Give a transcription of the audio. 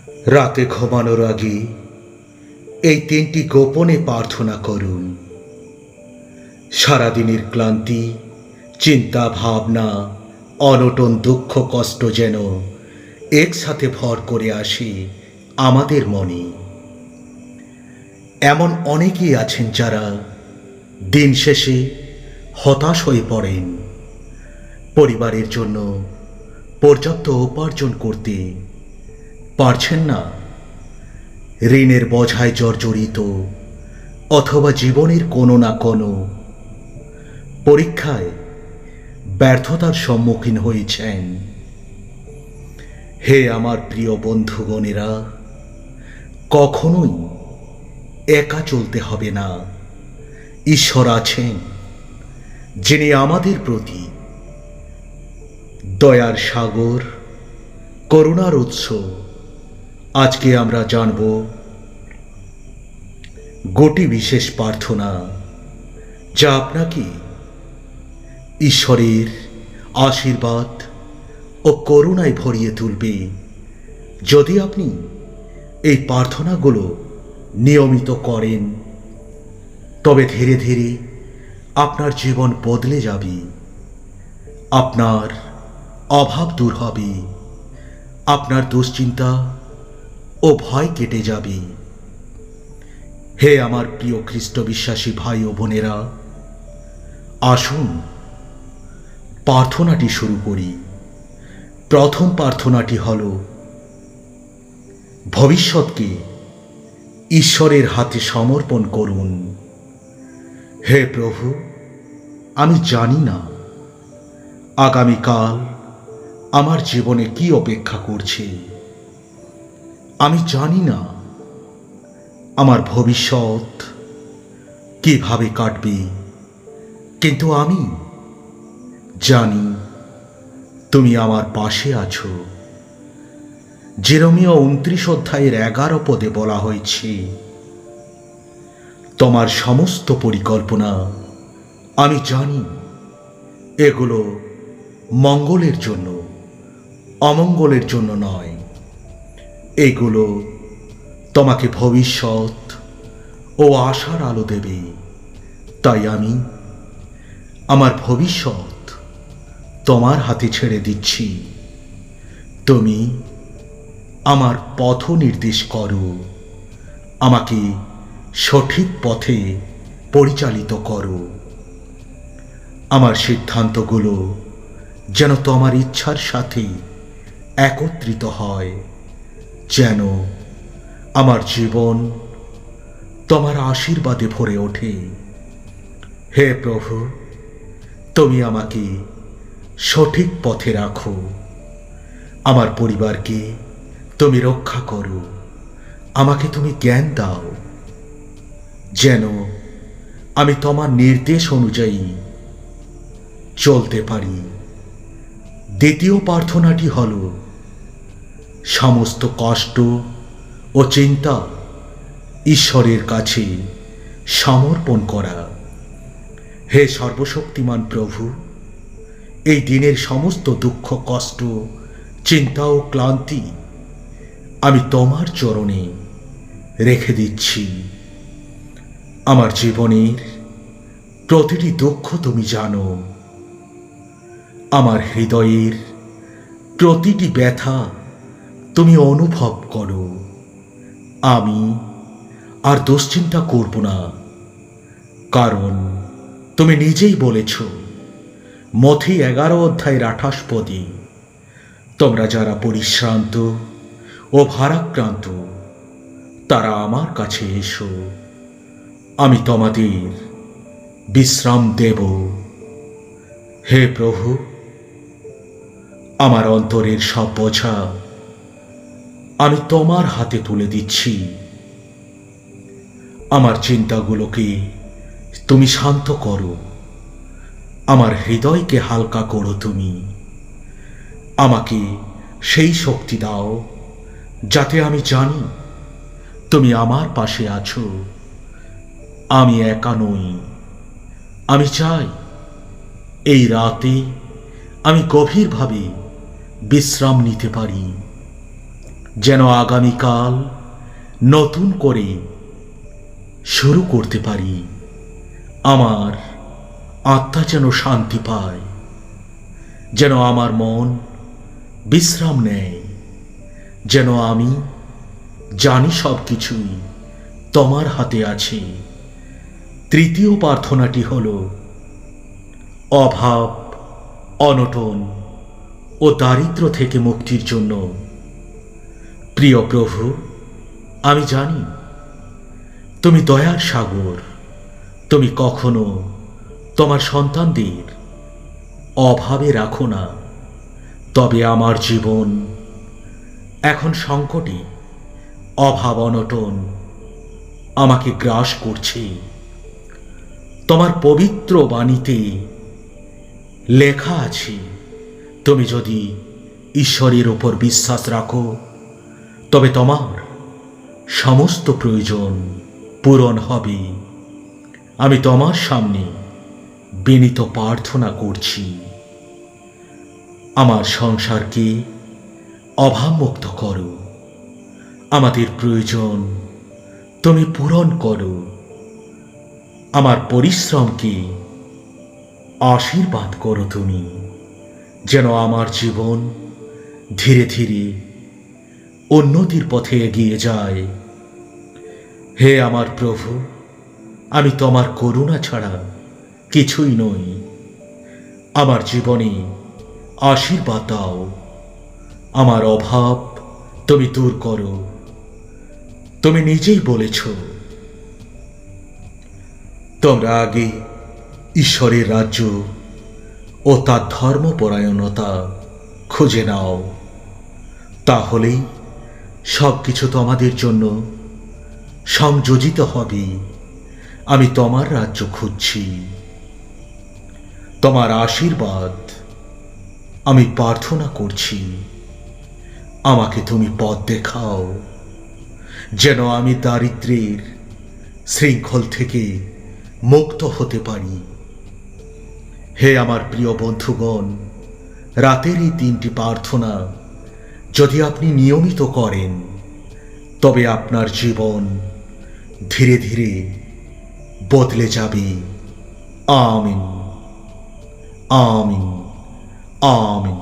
রাতে ঘুমানোর আগে এই তিনটি গোপনে প্রার্থনা করুন। সারাদিনের ক্লান্তি, চিন্তা, ভাবনা, অনটন, দুঃখ, কষ্ট যেন একসাথে ভর করে আসে আমাদের মনে। এমন অনেকেই আছেন যারা দিন শেষে হতাশ হয়ে পড়েন, পরিবারের জন্য পর্যাপ্ত উপার্জন করতে পারছেন না, ঋণের বোঝায় জর্জরিত, অথবা জীবনের কোনো না কোনো পরীক্ষায় ব্যর্থতার সম্মুখীন হয়েছেন। হে আমার প্রিয় বন্ধুগণেরা, কখনোই একা চলতে হবে না। ঈশ্বর আছেন, যিনি আমাদের প্রতি দয়ার সাগর, করুণার উৎস। আজকে আমরা জানব গোটি বিশেষ প্রার্থনা, যা আপনাকে ঈশ্বরের আশীর্বাদ ও করুণায় ভরিয়ে তুলবে যদি আপনি এই প্রার্থনাগুলো নিয়মিত করেন। তবে ধীরে ধীরে আপনার জীবন বদলে যাবে, আপনার অভাব দূর হবে, আপনার দুশ্চিন্তা ও ভয় কেটে যাবে। হে আমার প্রিয় খ্রিস্ট বিশ্বাসী ভাই ও বোনেরা, আসুন প্রার্থনাটি শুরু করি। প্রথম প্রার্থনাটি হল, ভবিষ্যৎকে ঈশ্বরের হাতে সমর্পণ করুন। হে প্রভু, আমি জানি না আগামীকাল আমার জীবনে কি অপেক্ষা করছে। আমি জানি না আমার ভবিষ্যৎ কিভাবে কাটবে, কিন্তু আমি জানি তুমি আমার পাশে আছো। যেরমীয় 29 অধ্যায়ের 11 পদে বলা হয়েছে, তোমার সমস্ত পরিকল্পনা আমি জানি, এগুলো মঙ্গলের জন্য, অমঙ্গলের জন্য নয়। এগুলো তোমাকে ভবিষ্যৎ ও আশার আলো দেবে। তাই আমি আমার ভবিষ্যৎ তোমার হাতে ছেড়ে দিচ্ছি। তুমি আমার পথ নির্দেশ করো, আমাকে সঠিক পথে পরিচালিত করো। আমার সিদ্ধান্তগুলো যেন তোমার ইচ্ছার সাথে একত্রিত হয়, যেন আমার জীবন তোমার আশীর্বাদে ভরে ওঠে। হে প্রভু, তুমি আমাকে সঠিক পথে রাখো, আমার পরিবারকে তুমি রক্ষা করো, আমাকে তুমি জ্ঞান দাও, যেন আমি তোমার নির্দেশ অনুযায়ী চলতে পারি। দ্বিতীয় প্রার্থনাটি হল, সমস্ত কষ্ট ও চিন্তা ঈশ্বরের কাছে সমর্পণ করা। হে সর্বশক্তিমান প্রভু, এই দিনের সমস্ত দুঃখ, কষ্ট, চিন্তা ও ক্লান্তি আমি তোমার চরণে রেখে দিচ্ছি। আমার জীবনের প্রতিটি দুঃখ তুমি জানো, আমার হৃদয়ের প্রতিটি ব্যথা তুমি অনুভব করো। আমি আর দুশ্চিন্তা করব না, কারণ তুমি নিজেই বলেছ মথি 11 অধ্যায়ের 28 পদে, তোমরা যারা পরিশ্রান্ত ও ভারাক্রান্ত তারা আমার কাছে এসো, আমি তোমাদের বিশ্রাম দেব। হে প্রভু, আমার অন্তরের সব বোঝা আমি তোমার হাতে তুলে দিচ্ছি। আমার চিন্তাগুলোকে তুমি শান্ত করো, আমার হৃদয়কে হালকা করো। তুমি আমাকে সেই শক্তি দাও যাতে আমি জানি তুমি আমার পাশে আছো। আমি একা নই। আমি চাই এই রাতে আমি গভীরভাবে বিশ্রাম নিতে পারি। যেন আগামীকাল নতুন করে শুরু করতে পারি। আমার আত্মা যেন শান্তি পায়, যেন আমার মন বিশ্রাম নেয়, যেন আমি জানি সব কিছুই তোমার হাতে আছে। তৃতীয় প্রার্থনাটি হল অভাব, অনটন ও দারিদ্র্য থেকে মুক্তির জন্য। প্রিয় প্রভু, আমি জানি তুমি দয়ার সাগর। তুমি কখনো তোমার সন্তানদের অভাবে রাখো না। তবে আমার জীবন এখন সংকটে, অভাব অনটন আমাকে গ্রাস করছে। তোমার পবিত্র বাণীতে লেখা আছে, তুমি যদি ঈশ্বরের উপর বিশ্বাস রাখো তবে তোমার সমস্ত প্রয়োজন পূরণ হবে। আমি তোমার সামনে বিনীত প্রার্থনা করছি, আমার সংসারকে অভাবমুক্ত করো। আমাদের প্রয়োজন তুমি পূরণ করো। আমার পরিশ্রমকে আশীর্বাদ করো তুমি, যেন আমার জীবন ধীরে ধীরে উন্নতির পথে এগিয়ে যায়। হে আমার প্রভু, আমি তোমার করুণা ছাড়া কিছুই নই। আমার জীবনে আশীর্বাদ দাও। আমার অভাব তুমি দূর করো। তুমি নিজেই বলেছ, তোমরা আগে ঈশ্বরের রাজ্য ও তার ধর্মপরায়ণতা খুঁজে নাও, তাহলেই সব কিছু তোমাদের জন্য সংযোজিত হবে। আমি তোমার রাজ্য খুঁজছি, তোমার আশীর্বাদ আমি প্রার্থনা করছি। আমাকে তুমি পথ দেখাও, যেন আমি দারিদ্র্যের শৃঙ্খল থেকে মুক্ত হতে পারি। হে আমার প্রিয় বন্ধুগণ, রাতের এই 3টি প্রার্থনা যদি আপনি নিয়মিত করেন, তবে আপনার জীবন ধীরে ধীরে বদলে যাবে। আমিন, আমিন, আমিন।